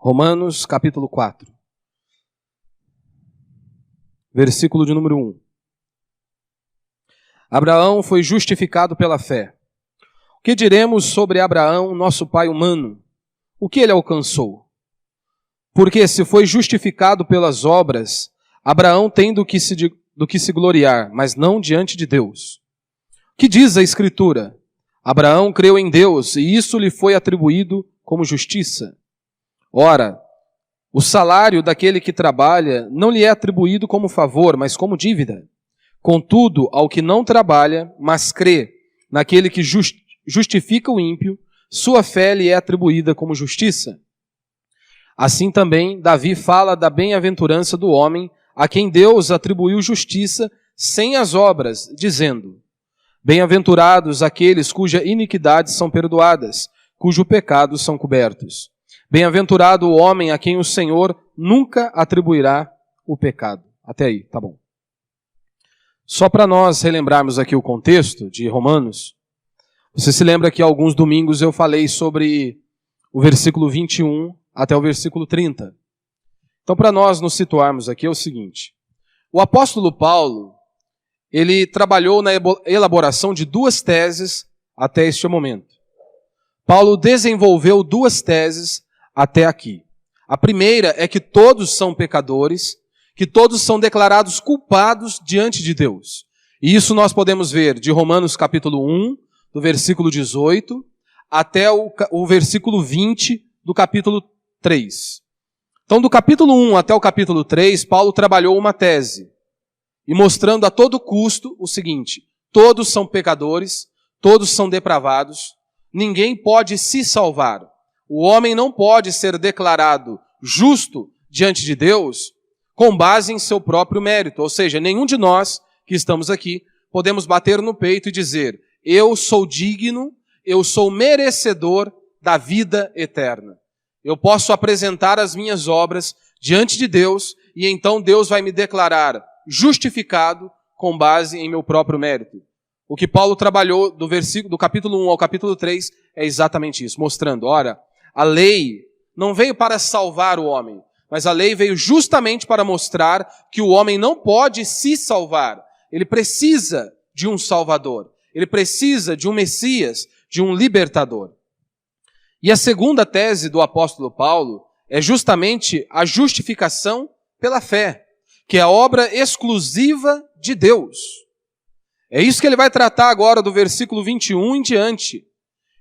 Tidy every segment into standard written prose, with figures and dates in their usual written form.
Romanos capítulo 4, versículo de número 1. Abraão foi justificado pela fé. O que diremos sobre Abraão, nosso pai humano? O que ele alcançou? Porque se foi justificado pelas obras, Abraão tem do que se gloriar, mas não diante de Deus. O que diz a Escritura? Abraão creu em Deus e isso lhe foi atribuído como justiça. Ora, o salário daquele que trabalha não lhe é atribuído como favor, mas como dívida. Contudo, ao que não trabalha, mas crê naquele que justifica o ímpio, sua fé lhe é atribuída como justiça. Assim também, Davi fala da bem-aventurança do homem a quem Deus atribuiu justiça sem as obras, dizendo: bem-aventurados aqueles cujas iniquidades são perdoadas, cujos pecados são cobertos. Bem-aventurado o homem a quem o Senhor nunca atribuirá o pecado. Até aí, tá bom. Só para nós relembrarmos aqui o contexto de Romanos, você se lembra que alguns domingos eu falei sobre o versículo 21 até o versículo 30. Então, para nós nos situarmos aqui é o seguinte: o apóstolo Paulo, ele trabalhou na elaboração de duas teses até este momento. Paulo desenvolveu duas teses até aqui. A primeira é que todos são pecadores, que todos são declarados culpados diante de Deus. E isso nós podemos ver de Romanos capítulo 1, do versículo 18, até o versículo 20 do capítulo 3. Então, do capítulo 1 até o capítulo 3, Paulo trabalhou uma tese, e mostrando a todo custo o seguinte: todos são pecadores, todos são depravados, ninguém pode se salvar. O homem não pode ser declarado justo diante de Deus com base em seu próprio mérito. Ou seja, nenhum de nós que estamos aqui podemos bater no peito e dizer: eu sou digno, eu sou merecedor da vida eterna. Eu posso apresentar as minhas obras diante de Deus e então Deus vai me declarar justificado com base em meu próprio mérito. O que Paulo trabalhou do capítulo 1 ao capítulo 3 é exatamente isso, mostrando, ora, a lei não veio para salvar o homem, mas a lei veio justamente para mostrar que o homem não pode se salvar. Ele precisa de um Salvador. Ele precisa de um Messias, de um libertador. E a segunda tese do apóstolo Paulo é justamente a justificação pela fé, que é a obra exclusiva de Deus. É isso que ele vai tratar agora do versículo 21 em diante.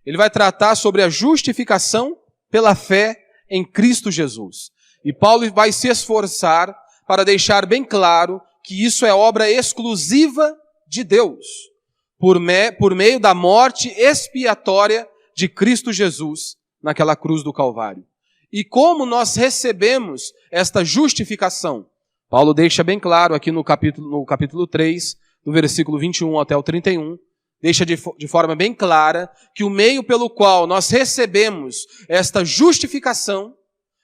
Ele vai tratar sobre a justificação pela fé em Cristo Jesus. E Paulo vai se esforçar para deixar bem claro que isso é obra exclusiva de Deus, por meio da morte expiatória de Cristo Jesus naquela cruz do Calvário. E como nós recebemos esta justificação? Paulo deixa bem claro aqui no capítulo 3, do versículo 21 até o 31, deixa de forma bem clara que o meio pelo qual nós recebemos esta justificação,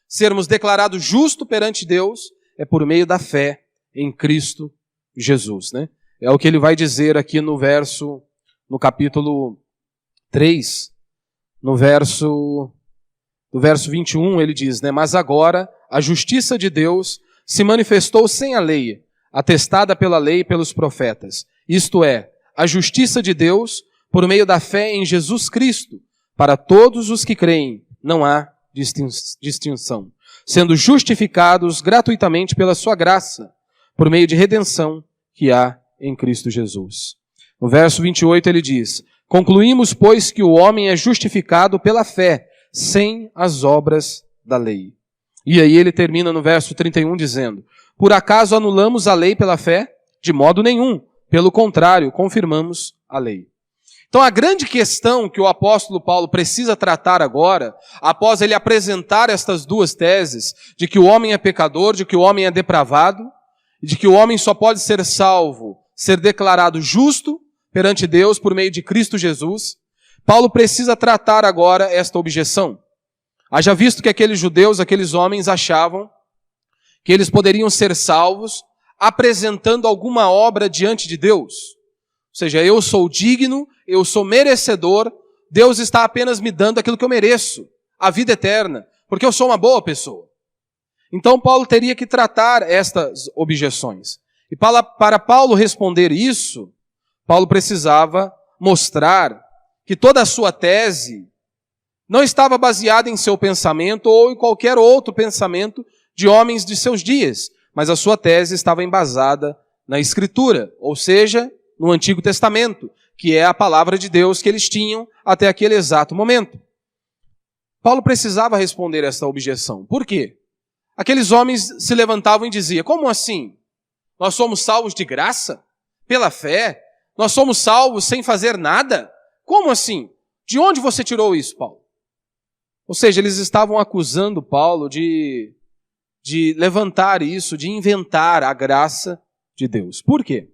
sermos declarados justos perante Deus, é por meio da fé em Cristo Jesus, né? É o que ele vai dizer aqui no capítulo 3, no verso 21, ele diz, né? Mas agora a justiça de Deus se manifestou sem a lei, atestada pela lei e pelos profetas. Isto é, a justiça de Deus por meio da fé em Jesus Cristo, para todos os que creem, não há distinção, sendo justificados gratuitamente pela sua graça, por meio de redenção que há em Cristo Jesus. No verso 28 ele diz: concluímos, pois, que o homem é justificado pela fé, sem as obras da lei. E aí ele termina no verso 31 dizendo: por acaso anulamos a lei pela fé? De modo nenhum. Pelo contrário, confirmamos a lei. Então a grande questão que o apóstolo Paulo precisa tratar agora, após ele apresentar estas duas teses, de que o homem é pecador, de que o homem é depravado, de que o homem só pode ser salvo, ser declarado justo perante Deus por meio de Cristo Jesus, Paulo precisa tratar agora esta objeção. Haja visto que aqueles judeus, aqueles homens achavam que eles poderiam ser salvos apresentando alguma obra diante de Deus. Ou seja, eu sou digno, eu sou merecedor, Deus está apenas me dando aquilo que eu mereço, a vida eterna, porque eu sou uma boa pessoa. Então Paulo teria que tratar estas objeções. E para Paulo responder isso, Paulo precisava mostrar que toda a sua tese não estava baseada em seu pensamento ou em qualquer outro pensamento de homens de seus dias, mas a sua tese estava embasada na Escritura, ou seja, no Antigo Testamento, que é a palavra de Deus que eles tinham até aquele exato momento. Paulo precisava responder esta objeção. Por quê? Aqueles homens se levantavam e diziam: como assim? Nós somos salvos de graça? Pela fé? Nós somos salvos sem fazer nada? Como assim? De onde você tirou isso, Paulo? Ou seja, eles estavam acusando Paulo de levantar isso, de inventar a graça de Deus. Por quê?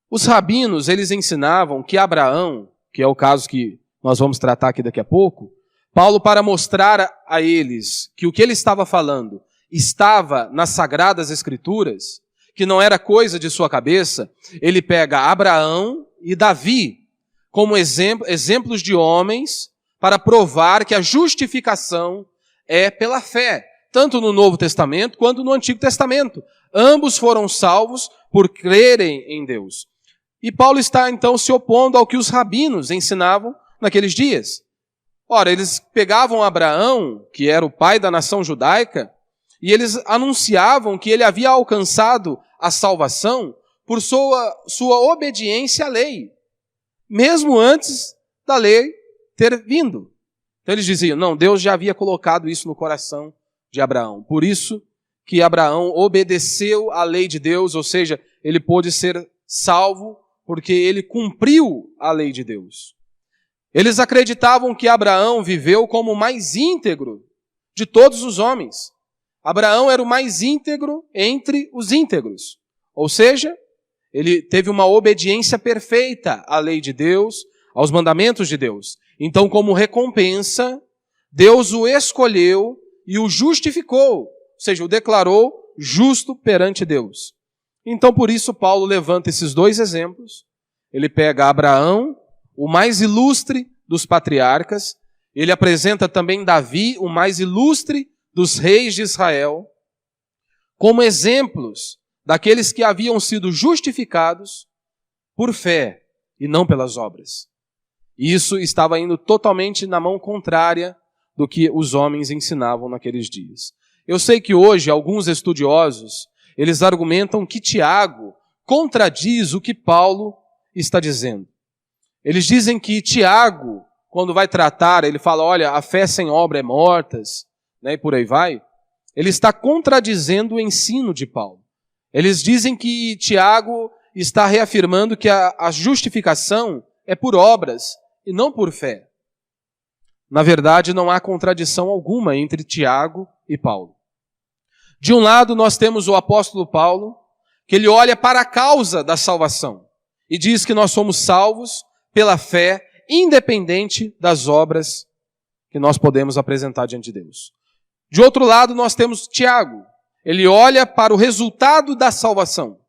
Os rabinos, eles ensinavam que Abraão, que é o caso que nós vamos tratar aqui daqui a pouco, Paulo, para mostrar a eles que o que ele estava falando estava nas Sagradas Escrituras, que não era coisa de sua cabeça, ele pega Abraão e Davi como exemplos de homens para provar que a justificação é pela fé, tanto no Novo Testamento quanto no Antigo Testamento. Ambos foram salvos por crerem em Deus. E Paulo está então se opondo ao que os rabinos ensinavam naqueles dias. Ora, eles pegavam Abraão, que era o pai da nação judaica, e eles anunciavam que ele havia alcançado a salvação por sua obediência à lei, mesmo antes da lei ter vindo. Então eles diziam: não, Deus já havia colocado isso no coração de Abraão. Por isso que Abraão obedeceu à lei de Deus, ou seja, ele pôde ser salvo porque ele cumpriu a lei de Deus. Eles acreditavam que Abraão viveu como o mais íntegro de todos os homens. Abraão era o mais íntegro entre os íntegros. Ou seja, ele teve uma obediência perfeita à lei de Deus, aos mandamentos de Deus. Então, como recompensa, Deus o escolheu e o justificou, ou seja, o declarou justo perante Deus. Então, por isso, Paulo levanta esses dois exemplos. Ele pega Abraão, o mais ilustre dos patriarcas, ele apresenta também Davi, o mais ilustre dos reis de Israel, como exemplos daqueles que haviam sido justificados por fé e não pelas obras. E isso estava indo totalmente na mão contrária do que os homens ensinavam naqueles dias. Eu sei que hoje alguns estudiosos, eles argumentam que Tiago contradiz o que Paulo está dizendo. Eles dizem que Tiago, quando vai tratar, ele fala: olha, a fé sem obra é mortas, né, e por aí vai. Ele está contradizendo o ensino de Paulo. Eles dizem que Tiago está reafirmando que a justificação é por obras e não por fé. Na verdade, não há contradição alguma entre Tiago e Paulo. De um lado, nós temos o apóstolo Paulo, que ele olha para a causa da salvação e diz que nós somos salvos pela fé, independente das obras que nós podemos apresentar diante de Deus. De outro lado, nós temos Tiago. Ele olha para o resultado da salvação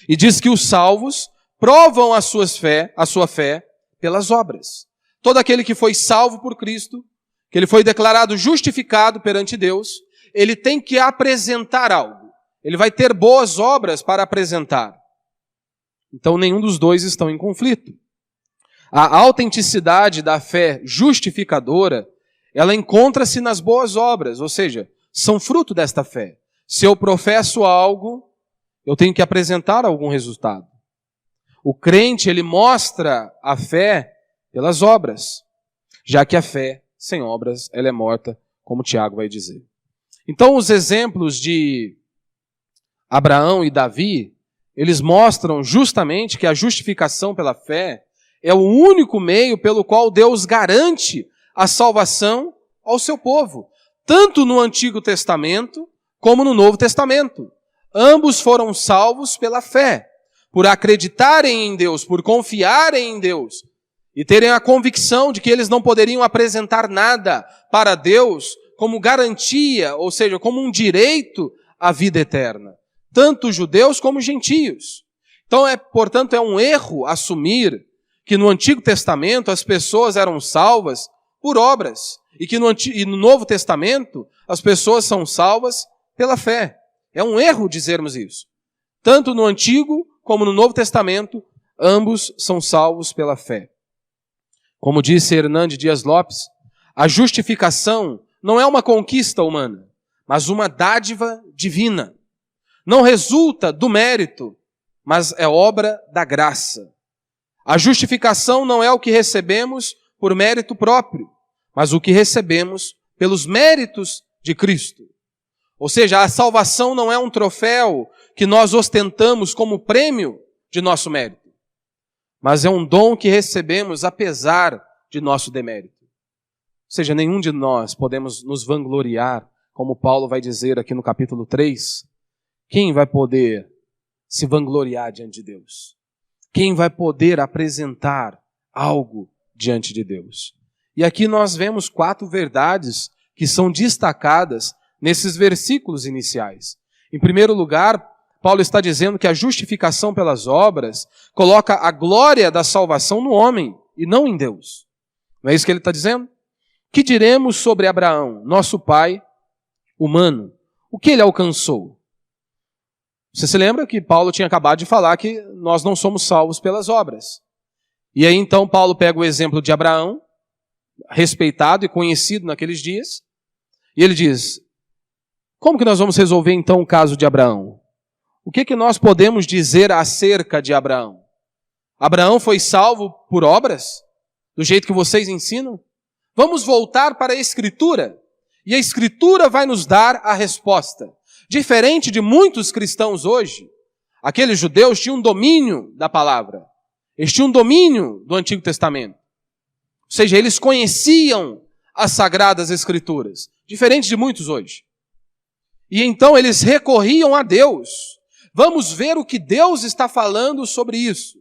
e diz que os salvos provam a sua fé pelas obras. Todo aquele que foi salvo por Cristo, que ele foi declarado justificado perante Deus, ele tem que apresentar algo. Ele vai ter boas obras para apresentar. Então, nenhum dos dois estão em conflito. A autenticidade da fé justificadora, ela encontra-se nas boas obras, ou seja, são fruto desta fé. Se eu professo algo, eu tenho que apresentar algum resultado. O crente, ele mostra a fé pelas obras, já que a fé sem obras, ela é morta, como Tiago vai dizer. Então, os exemplos de Abraão e Davi, eles mostram justamente que a justificação pela fé é o único meio pelo qual Deus garante a salvação ao seu povo, tanto no Antigo Testamento como no Novo Testamento. Ambos foram salvos pela fé, por acreditarem em Deus, por confiarem em Deus e terem a convicção de que eles não poderiam apresentar nada para Deus como garantia, ou seja, como um direito à vida eterna, tanto judeus como gentios. Então, portanto, é um erro assumir que no Antigo Testamento as pessoas eram salvas por obras. e que no Novo Testamento as pessoas são salvas pela fé. É um erro dizermos isso. Tanto no Antigo como no Novo Testamento, ambos são salvos pela fé. Como disse Hernande Dias Lopes, a justificação não é uma conquista humana, mas uma dádiva divina. Não resulta do mérito, mas é obra da graça. A justificação não é o que recebemos por mérito próprio, mas o que recebemos pelos méritos de Cristo. Ou seja, a salvação não é um troféu que nós ostentamos como prêmio de nosso mérito, mas é um dom que recebemos apesar de nosso demérito. Ou seja, nenhum de nós podemos nos vangloriar, como Paulo vai dizer aqui no capítulo 3. Quem vai poder se vangloriar diante de Deus? Quem vai poder apresentar algo diante de Deus? E aqui nós vemos 4 verdades que são destacadas nesses versículos iniciais. Em primeiro lugar, Paulo está dizendo que a justificação pelas obras coloca a glória da salvação no homem e não em Deus. Não é isso que ele está dizendo? Que diremos sobre Abraão, nosso pai humano? O que ele alcançou? Você se lembra que Paulo tinha acabado de falar que nós não somos salvos pelas obras. E aí então Paulo pega o exemplo de Abraão, respeitado e conhecido naqueles dias, e ele diz, como que nós vamos resolver então o caso de Abraão? O que nós podemos dizer acerca de Abraão? Abraão foi salvo por obras? Do jeito que vocês ensinam? Vamos voltar para a Escritura. E a Escritura vai nos dar a resposta. Diferente de muitos cristãos hoje, aqueles judeus tinham um domínio da palavra. Eles tinham um domínio do Antigo Testamento. Ou seja, eles conheciam as Sagradas Escrituras. Diferente de muitos hoje. E então eles recorriam a Deus. Vamos ver o que Deus está falando sobre isso.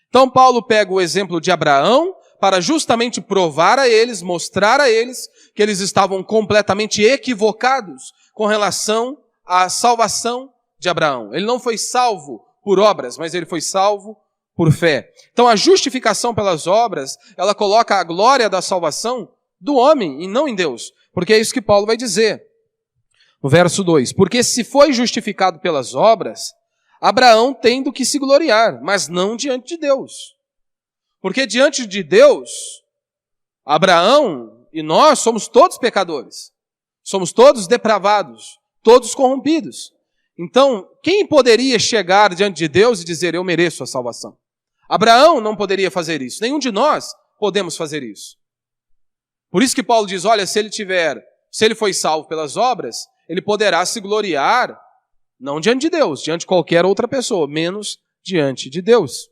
Então Paulo pega o exemplo de Abraão para justamente provar a eles, mostrar a eles que eles estavam completamente equivocados com relação à salvação de Abraão. Ele não foi salvo por obras, mas ele foi salvo por fé. Então a justificação pelas obras, ela coloca a glória da salvação do homem e não em Deus. Porque é isso que Paulo vai dizer. No verso 2, porque se foi justificado pelas obras, Abraão tem do que se gloriar, mas não diante de Deus. Porque diante de Deus, Abraão e nós somos todos pecadores. Somos todos depravados, todos corrompidos. Então, quem poderia chegar diante de Deus e dizer, eu mereço a salvação? Abraão não poderia fazer isso. Nenhum de nós podemos fazer isso. Por isso que Paulo diz, olha, se ele foi salvo pelas obras, ele poderá se gloriar, não diante de Deus, diante de qualquer outra pessoa, menos diante de Deus.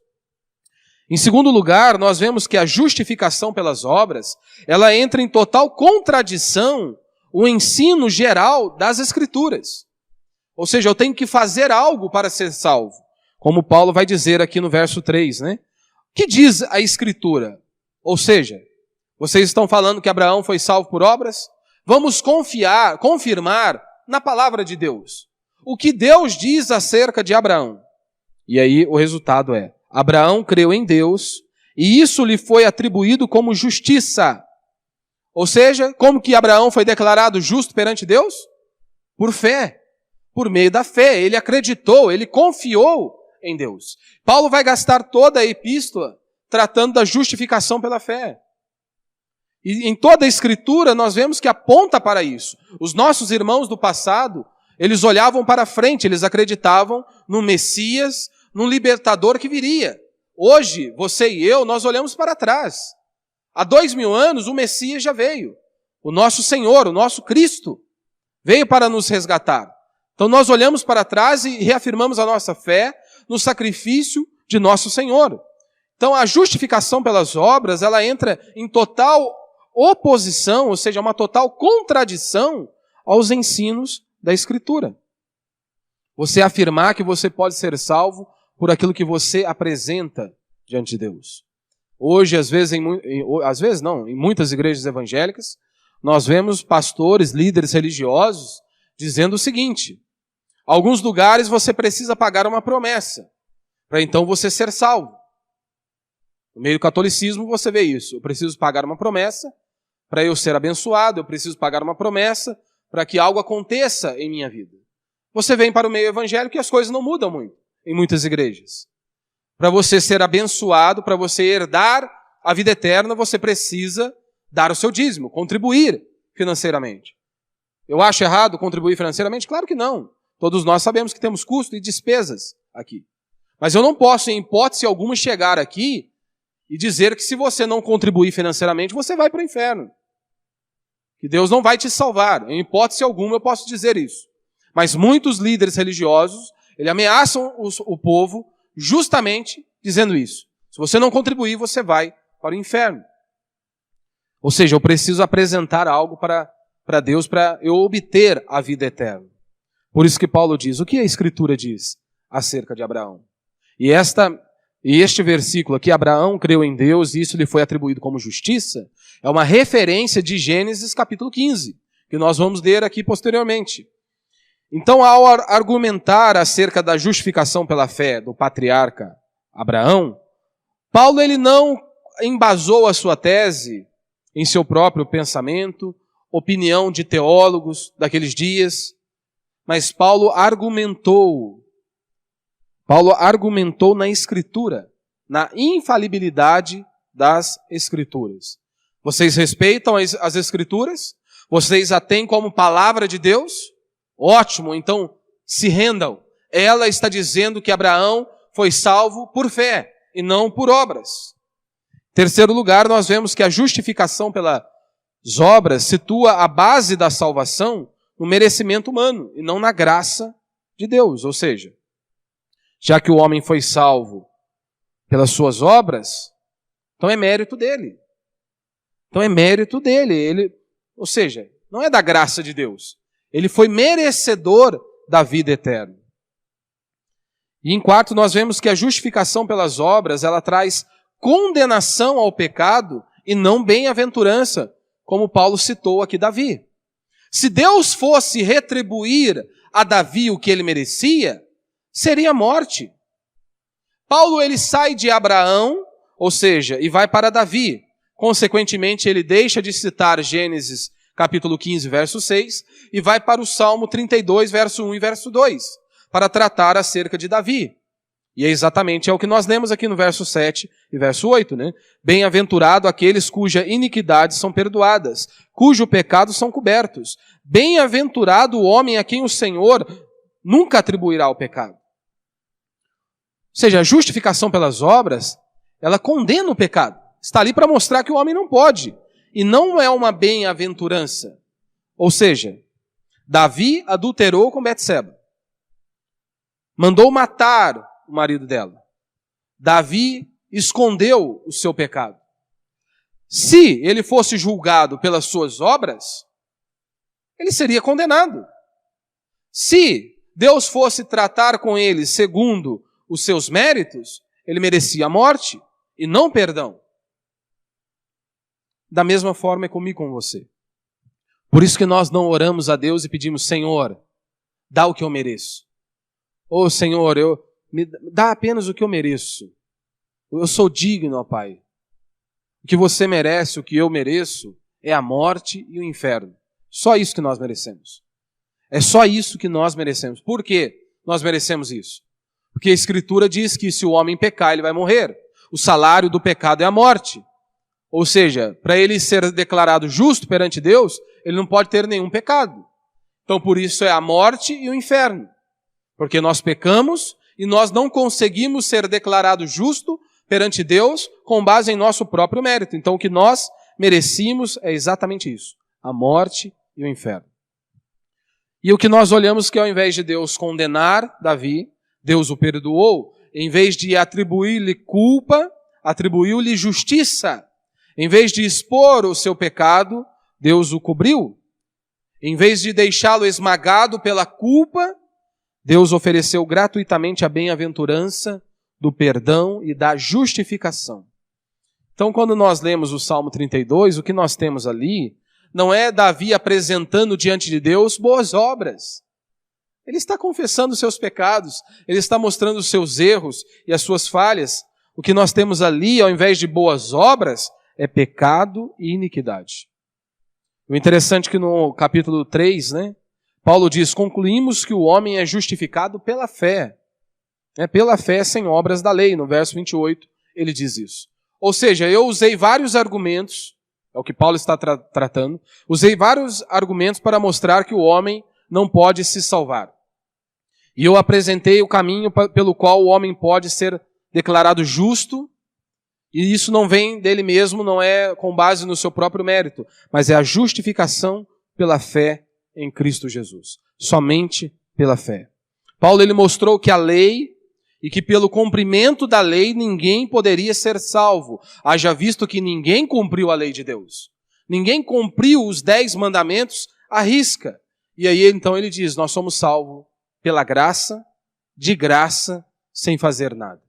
Em segundo lugar, nós vemos que a justificação pelas obras, ela entra em total contradição o ensino geral das Escrituras. Ou seja, eu tenho que fazer algo para ser salvo. Como Paulo vai dizer aqui no verso 3, né? O que diz a Escritura? Ou seja, vocês estão falando que Abraão foi salvo por obras? Vamos confirmar na palavra de Deus. O que Deus diz acerca de Abraão. E aí o resultado é, Abraão creu em Deus e isso lhe foi atribuído como justiça. Ou seja, como que Abraão foi declarado justo perante Deus? Por fé. Por meio da fé. Ele acreditou, ele confiou em Deus. Paulo vai gastar toda a epístola tratando da justificação pela fé. E em toda a Escritura nós vemos que aponta para isso. Os nossos irmãos do passado, eles olhavam para frente, eles acreditavam no Messias, num libertador que viria. Hoje, você e eu, nós olhamos para trás. Há 2000 anos o Messias já veio. O nosso Senhor, o nosso Cristo, veio para nos resgatar. Então nós olhamos para trás e reafirmamos a nossa fé no sacrifício de nosso Senhor. Então a justificação pelas obras, ela entra em total oposição, ou seja, uma total contradição aos ensinos da Escritura. Você afirmar que você pode ser salvo por aquilo que você apresenta diante de Deus. Hoje, às vezes em muitas igrejas evangélicas, nós vemos pastores, líderes religiosos, dizendo o seguinte, alguns lugares você precisa pagar uma promessa, para então você ser salvo. No meio do catolicismo você vê isso, eu preciso pagar uma promessa, Para eu ser abençoado, eu preciso pagar uma promessa para que algo aconteça em minha vida. Você vem para o meio evangélico e as coisas não mudam muito em muitas igrejas. Para você ser abençoado, para você herdar a vida eterna, você precisa dar o seu dízimo, contribuir financeiramente. Eu acho errado contribuir financeiramente? Claro que não. Todos nós sabemos que temos custos e despesas aqui. Mas eu não posso, em hipótese alguma, chegar aqui e dizer que se você não contribuir financeiramente, você vai para o inferno. Que Deus não vai te salvar. Em hipótese alguma eu posso dizer isso. Mas muitos líderes religiosos, eles ameaçam o povo justamente dizendo isso. Se você não contribuir, você vai para o inferno. Ou seja, eu preciso apresentar algo para Deus para eu obter a vida eterna. Por isso que Paulo diz, o que a Escritura diz acerca de Abraão? E este versículo aqui, Abraão creu em Deus e isso lhe foi atribuído como justiça, é uma referência de Gênesis capítulo 15, que nós vamos ler aqui posteriormente. Então, ao argumentar acerca da justificação pela fé do patriarca Abraão, Paulo ele não embasou a sua tese em seu próprio pensamento, opinião de teólogos daqueles dias, mas Paulo argumentou na Escritura, na infalibilidade das Escrituras. Vocês respeitam as Escrituras? Vocês a têm como palavra de Deus? Ótimo, então se rendam. Ela está dizendo que Abraão foi salvo por fé e não por obras. Em terceiro lugar, nós vemos que a justificação pelas obras situa a base da salvação no merecimento humano e não na graça de Deus. Ou seja, já que o homem foi salvo pelas suas obras, então é mérito dele. Ou seja, não é da graça de Deus. Ele foi merecedor da vida eterna. E em quarto, nós vemos que a justificação pelas obras, ela traz condenação ao pecado e não bem-aventurança, como Paulo citou aqui Davi. Se Deus fosse retribuir a Davi o que ele merecia, seria morte. Paulo ele sai de Abraão, ou seja, e vai para Davi. Consequentemente, ele deixa de citar Gênesis capítulo 15, verso 6, e vai para o Salmo 32, verso 1 e verso 2, para tratar acerca de Davi. E é exatamente o que nós lemos aqui no verso 7 e verso 8, né? Bem-aventurado aqueles cuja iniquidades são perdoadas, cujo pecado são cobertos. Bem-aventurado o homem a quem o Senhor nunca atribuirá o pecado. Ou seja, a justificação pelas obras, ela condena o pecado. Está ali para mostrar que o homem não pode. E não é uma bem-aventurança. Ou seja, Davi adulterou com Betseba. Mandou matar o marido dela. Davi escondeu o seu pecado. Se ele fosse julgado pelas suas obras, ele seria condenado. Se Deus fosse tratar com ele segundo os seus méritos, ele merecia a morte e não perdão. Da mesma forma é comigo e com você. Por isso que nós não oramos a Deus e pedimos, Senhor, dá o que eu mereço. Ô Senhor, me dá apenas o que eu mereço. Eu sou digno, ó Pai. O que você merece, o que eu mereço, é a morte e o inferno. Só isso que nós merecemos. É só isso que nós merecemos. Por que nós merecemos isso? Porque a Escritura diz que se o homem pecar, ele vai morrer. O salário do pecado é a morte. Ou seja, para ele ser declarado justo perante Deus, ele não pode ter nenhum pecado. Então por isso é a morte e o inferno. Porque nós pecamos e nós não conseguimos ser declarado justo perante Deus com base em nosso próprio mérito. Então o que nós merecíamos é exatamente isso. A morte e o inferno. E o que nós olhamos que ao invés de Deus condenar Davi, Deus o perdoou. Em vez de atribuir-lhe culpa, atribuiu-lhe justiça. Em vez de expor o seu pecado, Deus o cobriu. Em vez de deixá-lo esmagado pela culpa, Deus ofereceu gratuitamente a bem-aventurança do perdão e da justificação. Então, quando nós lemos o Salmo 32, o que nós temos ali não é Davi apresentando diante de Deus boas obras. Ele está confessando os seus pecados, ele está mostrando os seus erros e as suas falhas. O que nós temos ali, ao invés de boas obras, é pecado e iniquidade. O interessante é que no capítulo 3, Paulo diz, concluímos que o homem é justificado pela fé. Pela fé sem obras da lei. No verso 28, ele diz isso. Ou seja, eu usei vários argumentos, é o que Paulo está tratando, usei vários argumentos para mostrar que o homem não pode se salvar. E eu apresentei o caminho pelo qual o homem pode ser declarado justo, e isso não vem dele mesmo, não é com base no seu próprio mérito, mas é a justificação pela fé em Cristo Jesus. Somente pela fé. Paulo ele mostrou que a lei, e que pelo cumprimento da lei ninguém poderia ser salvo, haja visto que ninguém cumpriu a lei de Deus. Ninguém cumpriu os 10 mandamentos à risca. E aí então ele diz, nós somos salvos pela graça, de graça, sem fazer nada.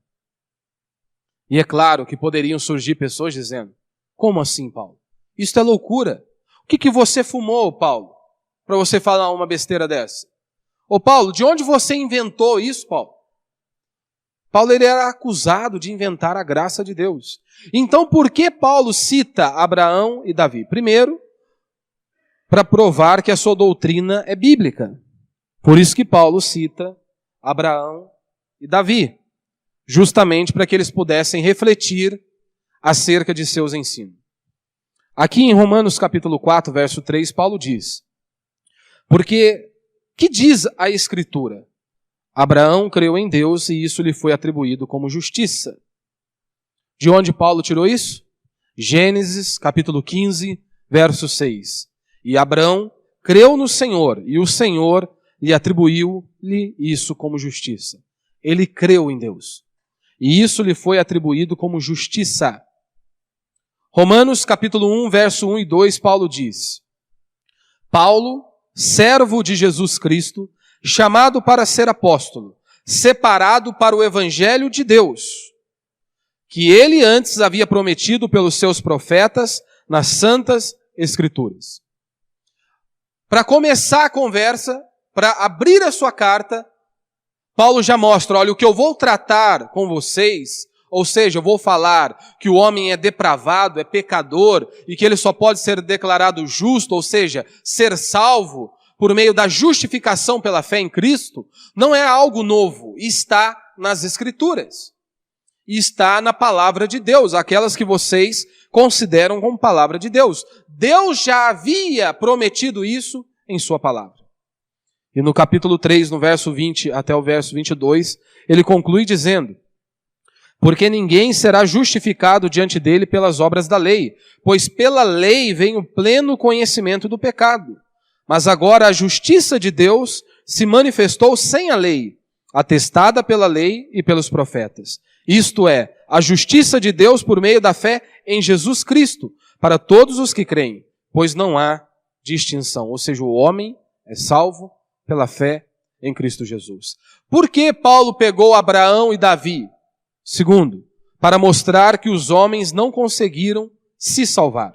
E é claro que poderiam surgir pessoas dizendo, como assim, Paulo? Isso é loucura. O que você fumou, Paulo, para você falar uma besteira dessa? Ô Paulo, de onde você inventou isso, Paulo? Paulo ele era acusado de inventar a graça de Deus. Então por que Paulo cita Abraão e Davi? Primeiro, para provar que a sua doutrina é bíblica. Por isso que Paulo cita Abraão e Davi. Justamente para que eles pudessem refletir acerca de seus ensinos. Aqui em Romanos capítulo 4, verso 3, Paulo diz, porque, que diz a Escritura? Abraão creu em Deus e isso lhe foi atribuído como justiça. De onde Paulo tirou isso? Gênesis capítulo 15, verso 6. E Abraão creu no Senhor e o Senhor lhe atribuiu-lhe isso como justiça. Ele creu em Deus. E isso lhe foi atribuído como justiça. Romanos capítulo 1, verso 1 e 2, Paulo diz, Paulo, servo de Jesus Cristo, chamado para ser apóstolo, separado para o evangelho de Deus, que ele antes havia prometido pelos seus profetas nas santas Escrituras. Para começar a conversa, para abrir a sua carta, Paulo já mostra, olha, o que eu vou tratar com vocês, ou seja, eu vou falar que o homem é depravado, é pecador, e que ele só pode ser declarado justo, ou seja, ser salvo, por meio da justificação pela fé em Cristo, não é algo novo, está nas Escrituras. E está na palavra de Deus, aquelas que vocês consideram como palavra de Deus. Deus já havia prometido isso em sua palavra. E no capítulo 3, no verso 20 até o verso 22, ele conclui dizendo, porque ninguém será justificado diante dele pelas obras da lei, pois pela lei vem o pleno conhecimento do pecado. Mas agora a justiça de Deus se manifestou sem a lei, atestada pela lei e pelos profetas. Isto é, a justiça de Deus por meio da fé em Jesus Cristo, para todos os que creem, pois não há distinção. Ou seja, o homem é salvo pela fé em Cristo Jesus. Por que Paulo pegou Abraão e Davi? Segundo, para mostrar que os homens não conseguiram se salvar.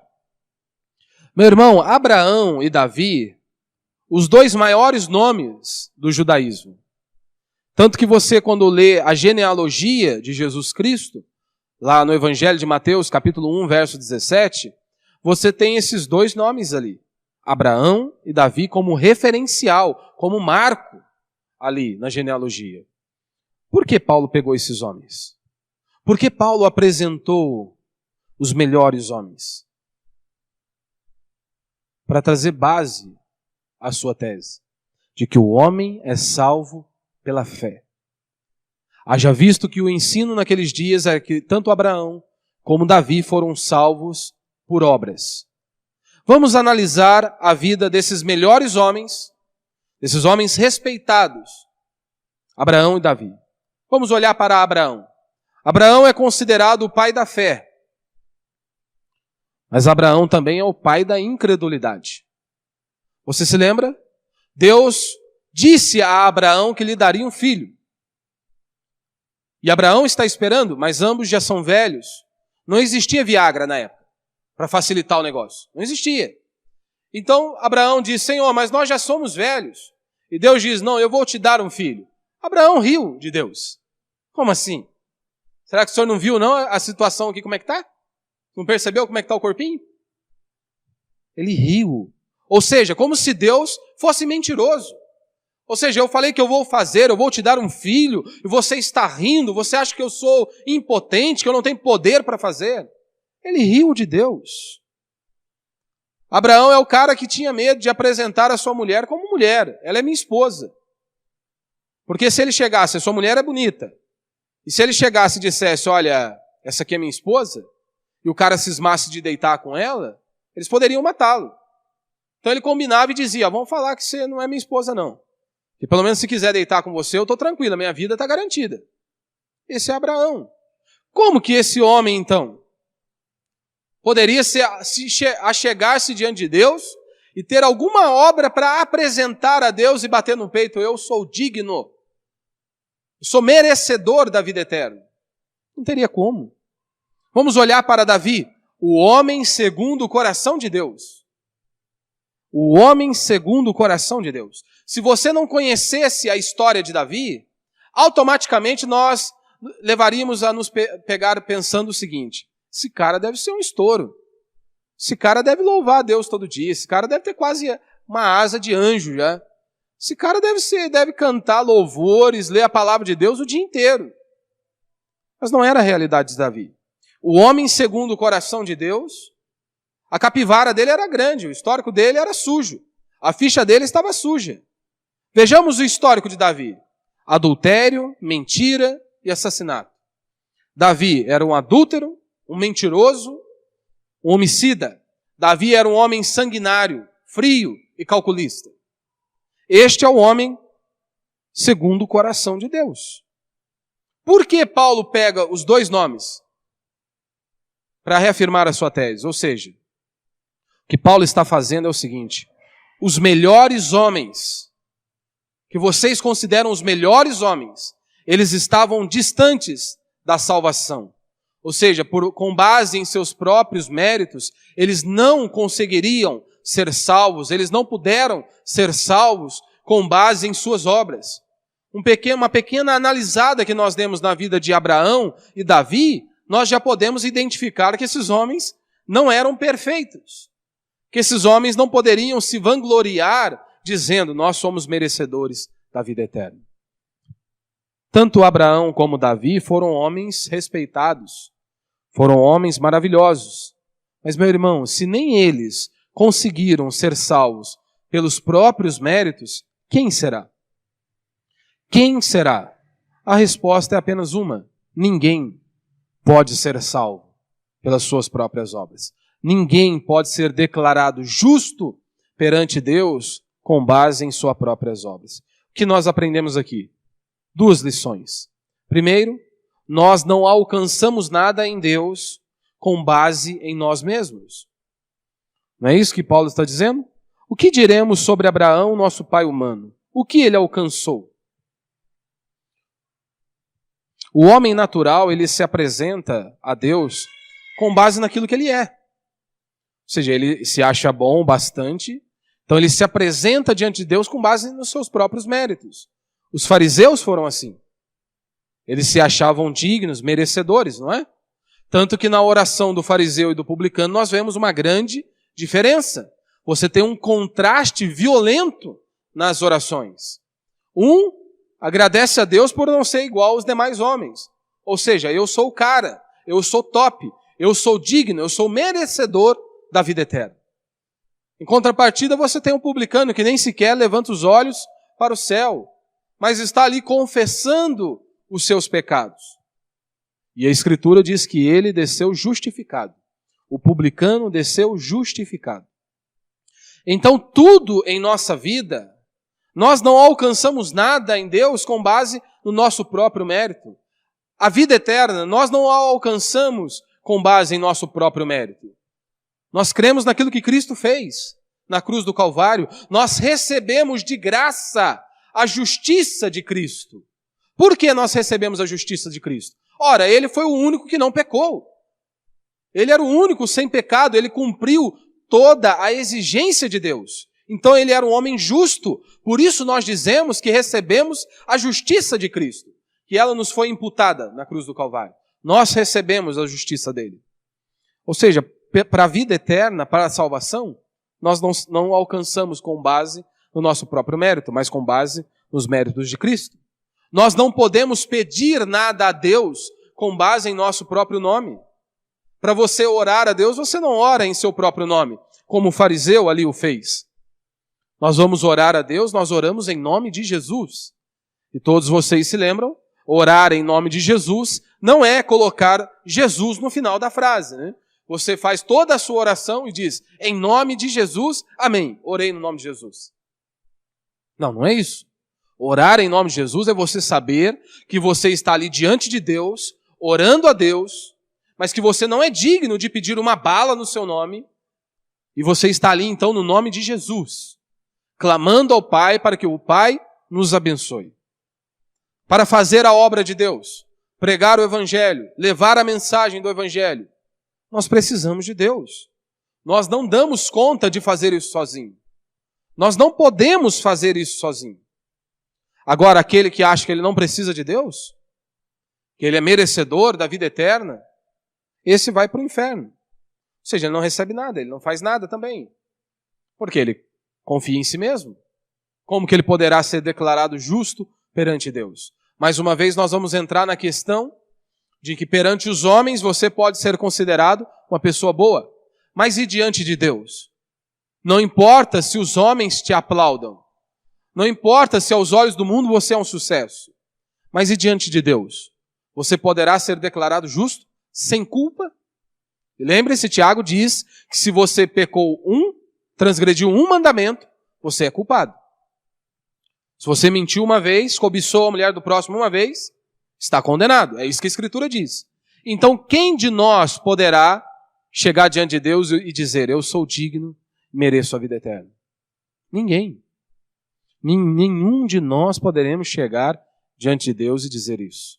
Meu irmão, Abraão e Davi, os dois maiores nomes do judaísmo. Tanto que você, quando lê a genealogia de Jesus Cristo, lá no Evangelho de Mateus, capítulo 1, verso 17, você tem esses dois nomes ali. Abraão e Davi como referencial, como marco ali na genealogia. Por que Paulo pegou esses homens? Por que Paulo apresentou os melhores homens? Para trazer base à sua tese, de que o homem é salvo pela fé. Haja visto que o ensino naqueles dias é que tanto Abraão como Davi foram salvos por obras. Vamos analisar a vida desses melhores homens, desses homens respeitados, Abraão e Davi. Vamos olhar para Abraão. Abraão é considerado o pai da fé. Mas Abraão também é o pai da incredulidade. Você se lembra? Deus disse a Abraão que lhe daria um filho. E Abraão está esperando, mas ambos já são velhos. Não existia Viagra na época, para facilitar o negócio. Não existia. Então Abraão diz, Senhor, mas nós já somos velhos. E Deus diz, não, eu vou te dar um filho. Abraão riu de Deus. Como assim? Será que o senhor não viu não a situação aqui, como é que está? Não percebeu como é que está o corpinho? Ele riu Ou seja, como se Deus fosse mentiroso. Ou seja, eu falei que eu vou fazer, eu vou te dar um filho, e você está rindo, você acha que eu sou impotente, que eu não tenho poder para fazer. Ele riu de Deus. Abraão é o cara que tinha medo de apresentar a sua mulher como mulher. Ela é minha esposa. Porque se ele chegasse, a sua mulher é bonita, e se ele chegasse e dissesse, olha, essa aqui é minha esposa, e o cara cismasse de deitar com ela, eles poderiam matá-lo. Então ele combinava e dizia, vamos falar que você não é minha esposa não. Que pelo menos se quiser deitar com você, eu estou tranquilo, a minha vida está garantida. Esse é Abraão. Como que esse homem, então, poderia achegar-se diante de Deus e ter alguma obra para apresentar a Deus e bater no peito, eu sou digno, eu sou merecedor da vida eterna? Não teria como. Vamos olhar para Davi, o homem segundo o coração de Deus. O homem segundo o coração de Deus. Se você não conhecesse a história de Davi, automaticamente nós levaríamos a nos pegar pensando o seguinte, esse cara deve ser um estouro. Esse cara deve louvar a Deus todo dia. Esse cara deve ter quase uma asa de anjo já. Esse cara deve cantar louvores, ler a palavra de Deus o dia inteiro. Mas não era a realidade de Davi. O homem segundo o coração de Deus, a capivara dele era grande, o histórico dele era sujo. A ficha dele estava suja. Vejamos o histórico de Davi. Adultério, mentira e assassinato. Davi era um adúltero, um mentiroso, um homicida. Davi era um homem sanguinário, frio e calculista. Este é o homem segundo o coração de Deus. Por que Paulo pega os dois nomes para reafirmar a sua tese? Ou seja, o que Paulo está fazendo é o seguinte, os melhores homens, que vocês consideram os melhores homens, eles estavam distantes da salvação. Ou seja, com base em seus próprios méritos, eles não conseguiriam ser salvos, eles não puderam ser salvos com base em suas obras. Uma pequena analisada que nós demos na vida de Abraão e Davi, nós já podemos identificar que esses homens não eram perfeitos. Que esses homens não poderiam se vangloriar dizendo, nós somos merecedores da vida eterna. Tanto Abraão como Davi foram homens respeitados, foram homens maravilhosos. Mas, meu irmão, se nem eles conseguiram ser salvos pelos próprios méritos, quem será? Quem será? A resposta é apenas uma. Ninguém pode ser salvo pelas suas próprias obras. Ninguém pode ser declarado justo perante Deus com base em suas próprias obras. O que nós aprendemos aqui? 2 lições. Primeiro, nós não alcançamos nada em Deus com base em nós mesmos. Não é isso que Paulo está dizendo? O que diremos sobre Abraão, nosso pai humano? O que ele alcançou? O homem natural, ele se apresenta a Deus com base naquilo que ele é. Ou seja, ele se acha bom bastante, então ele se apresenta diante de Deus com base nos seus próprios méritos. Os fariseus foram assim. Eles se achavam dignos, merecedores, não é? Tanto que na oração do fariseu e do publicano nós vemos uma grande diferença. Você tem um contraste violento nas orações. Um agradece a Deus por não ser igual aos demais homens. Ou seja, eu sou o cara, eu sou top, eu sou digno, eu sou merecedor da vida eterna. Em contrapartida, você tem um publicano que nem sequer levanta os olhos para o céu, mas está ali confessando os seus pecados. E a Escritura diz que ele desceu justificado. O publicano desceu justificado. Então, tudo em nossa vida, nós não alcançamos nada em Deus com base no nosso próprio mérito. A vida eterna, nós não a alcançamos com base em nosso próprio mérito. Nós cremos naquilo que Cristo fez na cruz do Calvário. Nós recebemos de graça a justiça de Cristo. Por que nós recebemos a justiça de Cristo? Ora, ele foi o único que não pecou. Ele era o único sem pecado, ele cumpriu toda a exigência de Deus. Então ele era um homem justo. Por isso nós dizemos que recebemos a justiça de Cristo, que ela nos foi imputada na cruz do Calvário. Nós recebemos a justiça dele. Ou seja, para a vida eterna, para a salvação, nós não alcançamos com base no nosso próprio mérito, mas com base nos méritos de Cristo. Nós não podemos pedir nada a Deus com base em nosso próprio nome. Para você orar a Deus, você não ora em seu próprio nome, como o fariseu ali o fez. Nós vamos orar a Deus, nós oramos em nome de Jesus. E todos vocês se lembram, orar em nome de Jesus não é colocar Jesus no final da frase, né? Você faz toda a sua oração e diz, em nome de Jesus, amém. Orei no nome de Jesus. Não é isso. Orar em nome de Jesus é você saber que você está ali diante de Deus, orando a Deus, mas que você não é digno de pedir uma bala no seu nome, e você está ali então no nome de Jesus, clamando ao Pai para que o Pai nos abençoe. Para fazer a obra de Deus, pregar o Evangelho, levar a mensagem do Evangelho, nós precisamos de Deus. Nós não damos conta de fazer isso sozinho. Nós não podemos fazer isso sozinho. Agora, aquele que acha que ele não precisa de Deus, que ele é merecedor da vida eterna, esse vai para o inferno. Ou seja, ele não recebe nada, ele não faz nada também. Porque ele confia em si mesmo. Como que ele poderá ser declarado justo perante Deus? Mais uma vez nós vamos entrar na questão de que perante os homens você pode ser considerado uma pessoa boa. Mas e diante de Deus? Não importa se os homens te aplaudam. Não importa se aos olhos do mundo você é um sucesso. Mas e diante de Deus? Você poderá ser declarado justo, sem culpa? E lembre-se, Tiago diz que se você pecou transgrediu um mandamento, você é culpado. Se você mentiu uma vez, cobiçou a mulher do próximo uma vez, está condenado. É isso que a Escritura diz. Então, quem de nós poderá chegar diante de Deus e dizer, eu sou digno, mereço a vida eterna? Ninguém. Nenhum de nós poderemos chegar diante de Deus e dizer isso.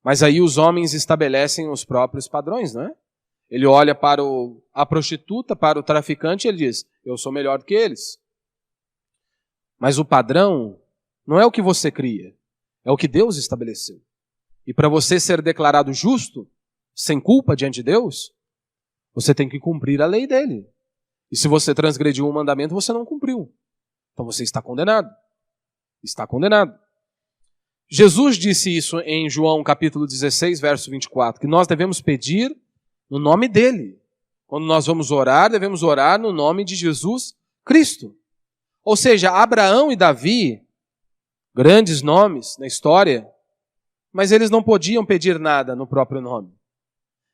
Mas aí os homens estabelecem os próprios padrões, não é? Ele olha para a prostituta, para o traficante e ele diz, eu sou melhor do que eles. Mas o padrão não é o que você cria, é o que Deus estabeleceu. E para você ser declarado justo, sem culpa diante de Deus, você tem que cumprir a lei dele. E se você transgrediu um mandamento, você não cumpriu. Então você está condenado. Está condenado. Jesus disse isso em João capítulo 16, verso 24, que nós devemos pedir no nome dele. Quando nós vamos orar, devemos orar no nome de Jesus Cristo. Ou seja, Abraão e Davi, grandes nomes na história, mas eles não podiam pedir nada no próprio nome.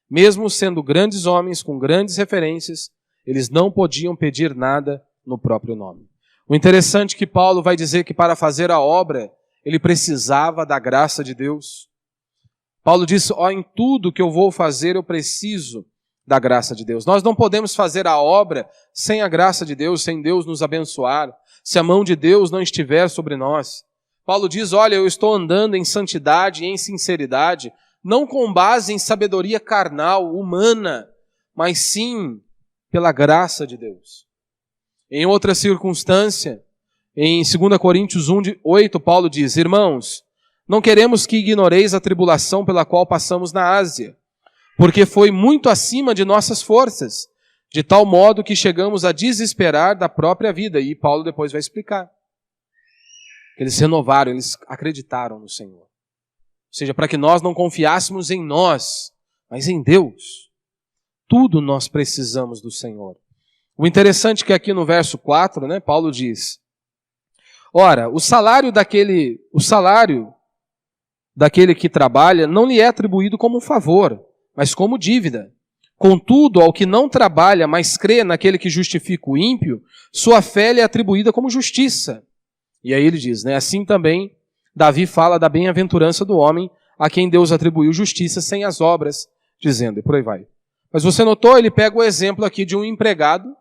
Mesmo sendo grandes homens, com grandes referências, eles não podiam pedir nada no próprio nome. O interessante é que Paulo vai dizer que para fazer a obra, ele precisava da graça de Deus. Paulo diz, em tudo que eu vou fazer, eu preciso da graça de Deus. Nós não podemos fazer a obra sem a graça de Deus, sem Deus nos abençoar, se a mão de Deus não estiver sobre nós. Paulo diz, olha, eu estou andando em santidade e em sinceridade, não com base em sabedoria carnal, humana, mas sim pela graça de Deus. Em outra circunstância, em 2 Coríntios 1:8, Paulo diz, irmãos, não queremos que ignoreis a tribulação pela qual passamos na Ásia, porque foi muito acima de nossas forças, de tal modo que chegamos a desesperar da própria vida. E Paulo depois vai explicar. Eles renovaram, eles acreditaram no Senhor. Ou seja, para que nós não confiássemos em nós, mas em Deus. Tudo nós precisamos do Senhor. O interessante é que aqui no verso 4, Paulo diz, ora, o salário daquele que trabalha não lhe é atribuído como um favor, mas como dívida. Contudo, ao que não trabalha, mas crê naquele que justifica o ímpio, sua fé lhe é atribuída como justiça. E aí ele diz, assim também Davi fala da bem-aventurança do homem a quem Deus atribuiu justiça sem as obras, dizendo, e por aí vai. Mas você notou, ele pega o exemplo aqui de um empregado,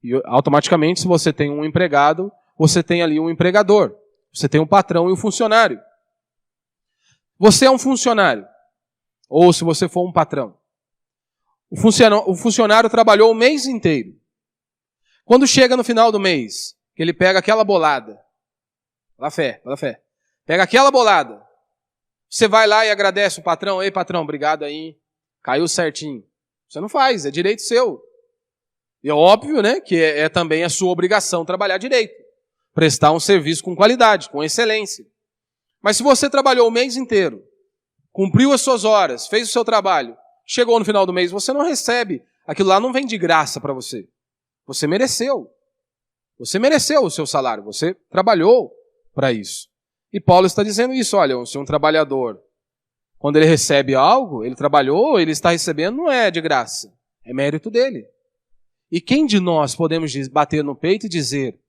e automaticamente, se você tem um empregado, você tem ali um empregador. Você tem um patrão e um funcionário. Você é um funcionário, ou se você for um patrão. O funcionário trabalhou o mês inteiro. Quando chega no final do mês, que ele pega aquela bolada, pela fé, pega aquela bolada, você vai lá e agradece o patrão, ei patrão, obrigado aí, caiu certinho. Você não faz, é direito seu. E é óbvio, né, que é também a sua obrigação trabalhar direito, prestar um serviço com qualidade, com excelência. Mas se você trabalhou o mês inteiro, cumpriu as suas horas, fez o seu trabalho, chegou no final do mês, você não recebe, aquilo lá não vem de graça para você. Você mereceu. Você mereceu o seu salário, você trabalhou para isso. E Paulo está dizendo isso, olha, se um trabalhador, quando ele recebe algo, ele trabalhou, ele está recebendo, não é de graça, é mérito dele. E quem de nós podemos bater no peito e dizer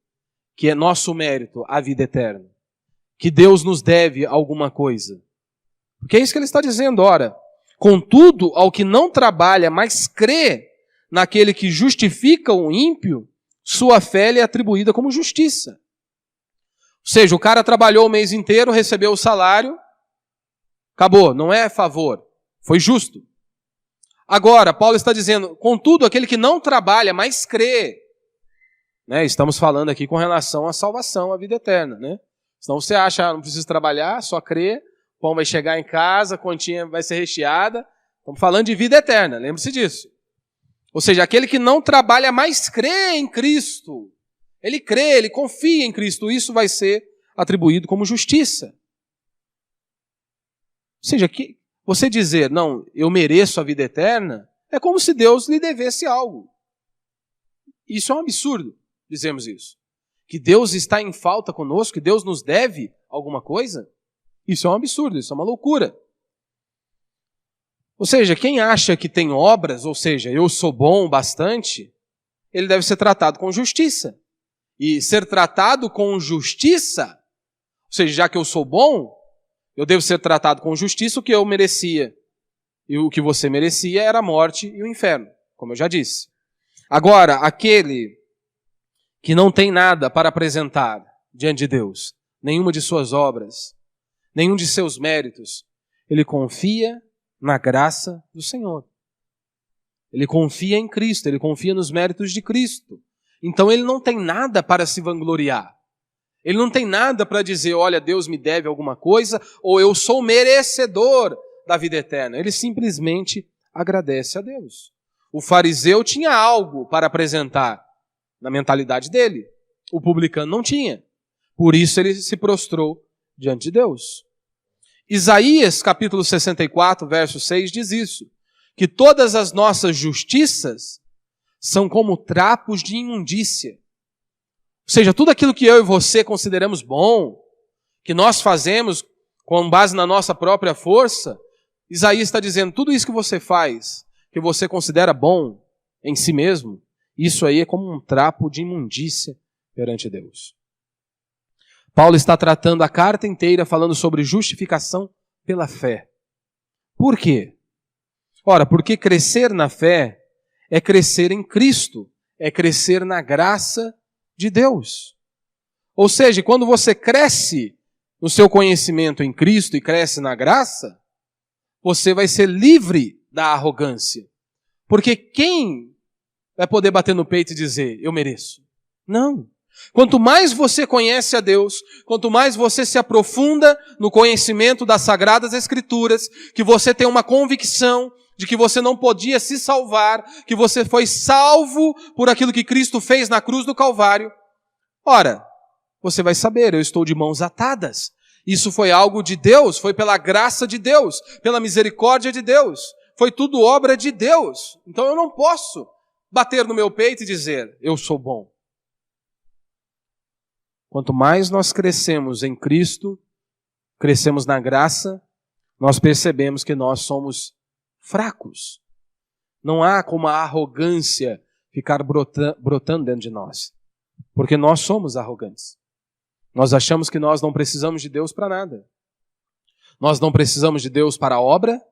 que é nosso mérito a vida eterna? Que Deus nos deve alguma coisa? Porque é isso que ele está dizendo, ora. Contudo, ao que não trabalha, mas crê naquele que justifica o ímpio, sua fé lhe é atribuída como justiça. Ou seja, o cara trabalhou o mês inteiro, recebeu o salário, acabou, não é favor, foi justo. Agora, Paulo está dizendo, contudo, aquele que não trabalha, mas crê. Né? Estamos falando aqui com relação à salvação, à vida eterna. Né? Senão você acha, não precisa trabalhar, só crê, o pão vai chegar em casa, a continha vai ser recheada. Estamos falando de vida eterna, lembre-se disso. Ou seja, aquele que não trabalha, mas crê em Cristo. Ele crê, ele confia em Cristo, isso vai ser atribuído como justiça. Ou seja, que você dizer, não, eu mereço a vida eterna, é como se Deus lhe devesse algo. Isso é um absurdo, dizemos isso. Que Deus está em falta conosco, que Deus nos deve alguma coisa, isso é um absurdo, isso é uma loucura. Ou seja, quem acha que tem obras, ou seja, eu sou bom bastante, ele deve ser tratado com justiça. E ser tratado com justiça, ou seja, já que eu sou bom, eu devo ser tratado com justiça o que eu merecia. E o que você merecia era a morte e o inferno, como eu já disse. Agora, aquele que não tem nada para apresentar diante de Deus, nenhuma de suas obras, nenhum de seus méritos, ele confia na graça do Senhor. Ele confia em Cristo, ele confia nos méritos de Cristo. Então ele não tem nada para se vangloriar. Ele não tem nada para dizer, olha, Deus me deve alguma coisa, ou eu sou merecedor da vida eterna. Ele simplesmente agradece a Deus. O fariseu tinha algo para apresentar na mentalidade dele. O publicano não tinha. Por isso ele se prostrou diante de Deus. Isaías, capítulo 64, verso 6, diz isso, que todas as nossas justiças são como trapos de imundícia. Ou seja, tudo aquilo que eu e você consideramos bom, que nós fazemos com base na nossa própria força, Isaías está dizendo, tudo isso que você faz, que você considera bom em si mesmo, isso aí é como um trapo de imundícia perante Deus. Paulo está tratando a carta inteira falando sobre justificação pela fé. Por quê? Ora, porque crescer na fé é crescer em Cristo, é crescer na graça de Deus. Ou seja, quando você cresce no seu conhecimento em Cristo e cresce na graça, você vai ser livre da arrogância. Porque quem vai poder bater no peito e dizer, eu mereço? Não. Quanto mais você conhece a Deus, quanto mais você se aprofunda no conhecimento das Sagradas Escrituras, que você tem uma convicção de que você não podia se salvar, que você foi salvo por aquilo que Cristo fez na cruz do Calvário. Ora, você vai saber, eu estou de mãos atadas. Isso foi algo de Deus, foi pela graça de Deus, pela misericórdia de Deus. Foi tudo obra de Deus. Então eu não posso bater no meu peito e dizer, eu sou bom. Quanto mais nós crescemos em Cristo, crescemos na graça, nós percebemos que nós somos fracos. Não há como a arrogância ficar brotando dentro de nós. Porque nós somos arrogantes. Nós achamos que nós não precisamos de Deus para nada. Nós não precisamos de Deus para a obra.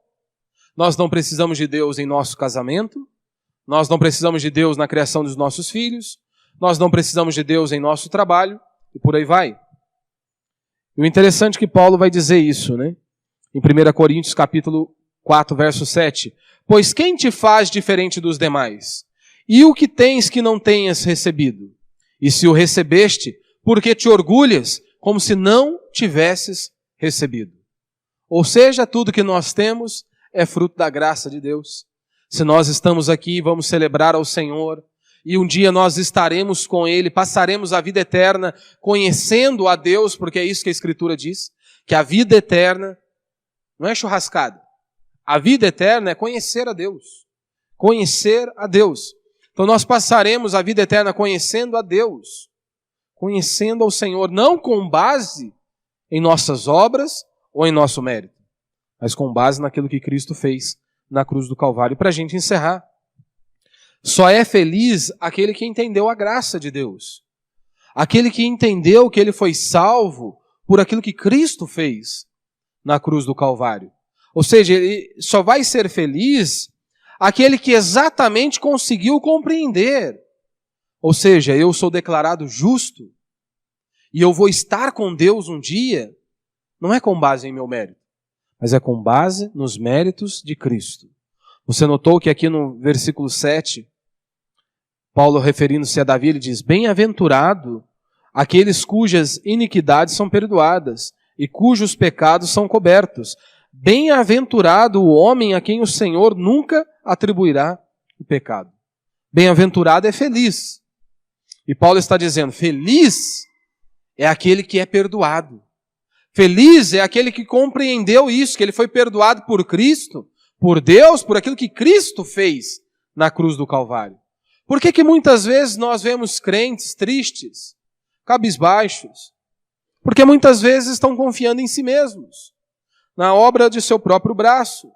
Nós não precisamos de Deus em nosso casamento. Nós não precisamos de Deus na criação dos nossos filhos. Nós não precisamos de Deus em nosso trabalho. E por aí vai. E o interessante é que Paulo vai dizer isso, né? Em 1 Coríntios capítulo 4, verso 7. Pois quem te faz diferente dos demais? E o que tens que não tenhas recebido? E se o recebeste, por que te orgulhas, como se não tivesses recebido? Ou seja, tudo que nós temos é fruto da graça de Deus. Se nós estamos aqui, vamos celebrar ao Senhor, e um dia nós estaremos com Ele, passaremos a vida eterna conhecendo a Deus, porque é isso que a Escritura diz, que a vida eterna não é churrascada. A vida eterna é conhecer a Deus. Conhecer a Deus. Então nós passaremos a vida eterna conhecendo a Deus, conhecendo ao Senhor, não com base em nossas obras ou em nosso mérito, mas com base naquilo que Cristo fez na cruz do Calvário. E para a gente encerrar, só é feliz aquele que entendeu a graça de Deus. Aquele que entendeu que ele foi salvo por aquilo que Cristo fez na cruz do Calvário. Ou seja, ele só vai ser feliz aquele que exatamente conseguiu compreender. Ou seja, eu sou declarado justo e eu vou estar com Deus um dia, não é com base em meu mérito, mas é com base nos méritos de Cristo. Você notou que aqui no versículo 7, Paulo, referindo-se a Davi, ele diz: bem-aventurado aqueles cujas iniquidades são perdoadas e cujos pecados são cobertos. Bem-aventurado o homem a quem o Senhor nunca atribuirá o pecado. Bem-aventurado é feliz. E Paulo está dizendo, feliz é aquele que é perdoado. Feliz é aquele que compreendeu isso, que ele foi perdoado por Cristo, por Deus, por aquilo que Cristo fez na cruz do Calvário. Por que muitas vezes nós vemos crentes tristes, cabisbaixos? Porque muitas vezes estão confiando em si mesmos, na obra de seu próprio braço.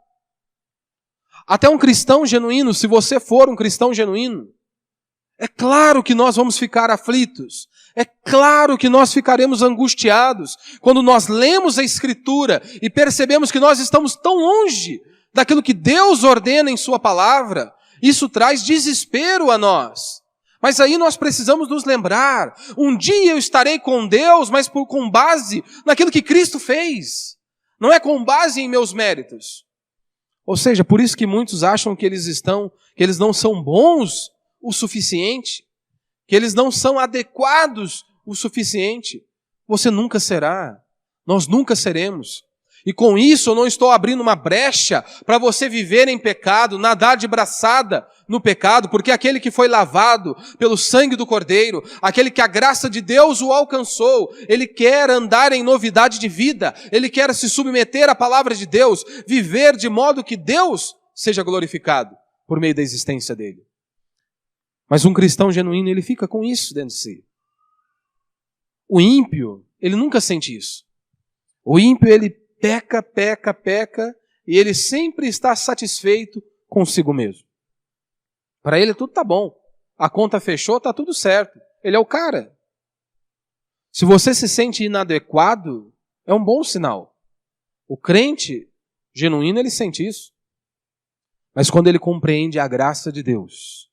Até um cristão genuíno, se você for um cristão genuíno, é claro que nós vamos ficar aflitos, é claro que nós ficaremos angustiados quando nós lemos a Escritura e percebemos que nós estamos tão longe daquilo que Deus ordena em sua palavra. Isso traz desespero a nós. Mas aí nós precisamos nos lembrar, um dia eu estarei com Deus, mas com base naquilo que Cristo fez. Não é com base em meus méritos. Ou seja, por isso que muitos acham que eles não são bons o suficiente, que eles não são adequados o suficiente. Você nunca será. Nós nunca seremos. E com isso eu não estou abrindo uma brecha para você viver em pecado, nadar de braçada no pecado, porque aquele que foi lavado pelo sangue do Cordeiro, aquele que a graça de Deus o alcançou, ele quer andar em novidade de vida, ele quer se submeter à palavra de Deus, viver de modo que Deus seja glorificado por meio da existência dele. Mas um cristão genuíno, ele fica com isso dentro de si. O ímpio, ele nunca sente isso. O ímpio, ele peca, e ele sempre está satisfeito consigo mesmo. Para ele tudo está bom. A conta fechou, está tudo certo. Ele é o cara. Se você se sente inadequado, é um bom sinal. O crente genuíno, ele sente isso. Mas quando ele compreende a graça de Deus,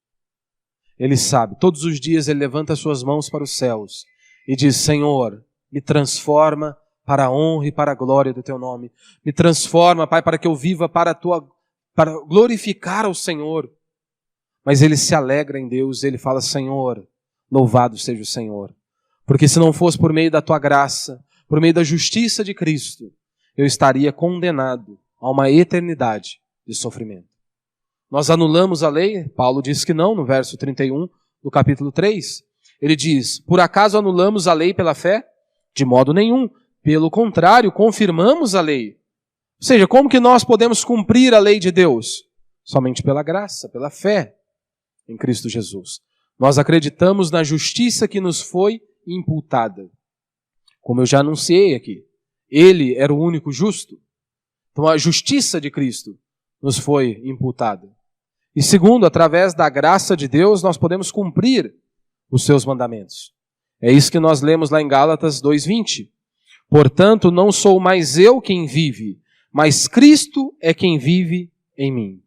ele sabe, todos os dias ele levanta suas mãos para os céus e diz, Senhor, me transforma para a honra e para a glória do Teu nome. Me transforma, Pai, para que eu viva para glorificar ao Senhor. Mas ele se alegra em Deus, ele fala, Senhor, louvado seja o Senhor. Porque se não fosse por meio da Tua graça, por meio da justiça de Cristo, eu estaria condenado a uma eternidade de sofrimento. Nós anulamos a lei? Paulo diz que não, no verso 31 do capítulo 3. Ele diz, por acaso anulamos a lei pela fé? De modo nenhum. Pelo contrário, confirmamos a lei. Ou seja, como que nós podemos cumprir a lei de Deus? Somente pela graça, pela fé em Cristo Jesus. Nós acreditamos na justiça que nos foi imputada. Como eu já anunciei aqui, Ele era o único justo. Então a justiça de Cristo nos foi imputada. E segundo, através da graça de Deus, nós podemos cumprir os seus mandamentos. É isso que nós lemos lá em Gálatas 2:20. Portanto, não sou mais eu quem vive, mas Cristo é quem vive em mim.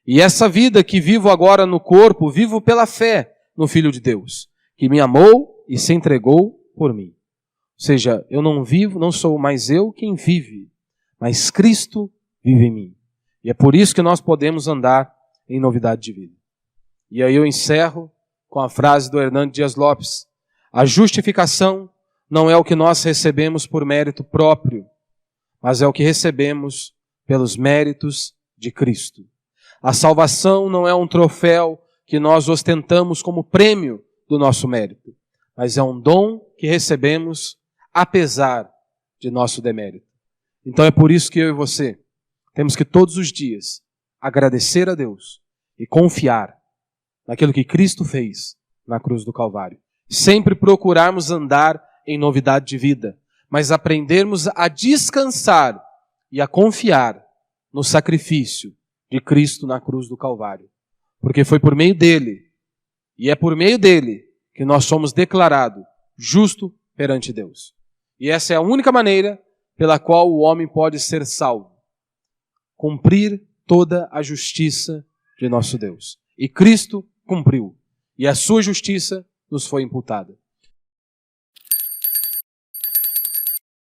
E essa vida que vivo agora no corpo, vivo pela fé no Filho de Deus, que me amou e se entregou por mim. Ou seja, eu não vivo, não sou mais eu quem vive, mas Cristo vive em mim. E é por isso que nós podemos andar em novidade de vida. E aí eu encerro com a frase do Hernando Dias Lopes. A justificação não é o que nós recebemos por mérito próprio, mas é o que recebemos pelos méritos de Cristo. A salvação não é um troféu que nós ostentamos como prêmio do nosso mérito, mas é um dom que recebemos apesar de nosso demérito. Então é por isso que eu e você temos que todos os dias agradecer a Deus e confiar naquilo que Cristo fez na cruz do Calvário. Sempre procurarmos andar em novidade de vida, mas aprendermos a descansar e a confiar no sacrifício de Cristo na cruz do Calvário. Porque foi por meio dele, e é por meio dele, que nós somos declarados justo perante Deus. E essa é a única maneira pela qual o homem pode ser salvo. Cumprir toda a justiça de nosso Deus. E Cristo cumpriu. E a sua justiça nos foi imputada.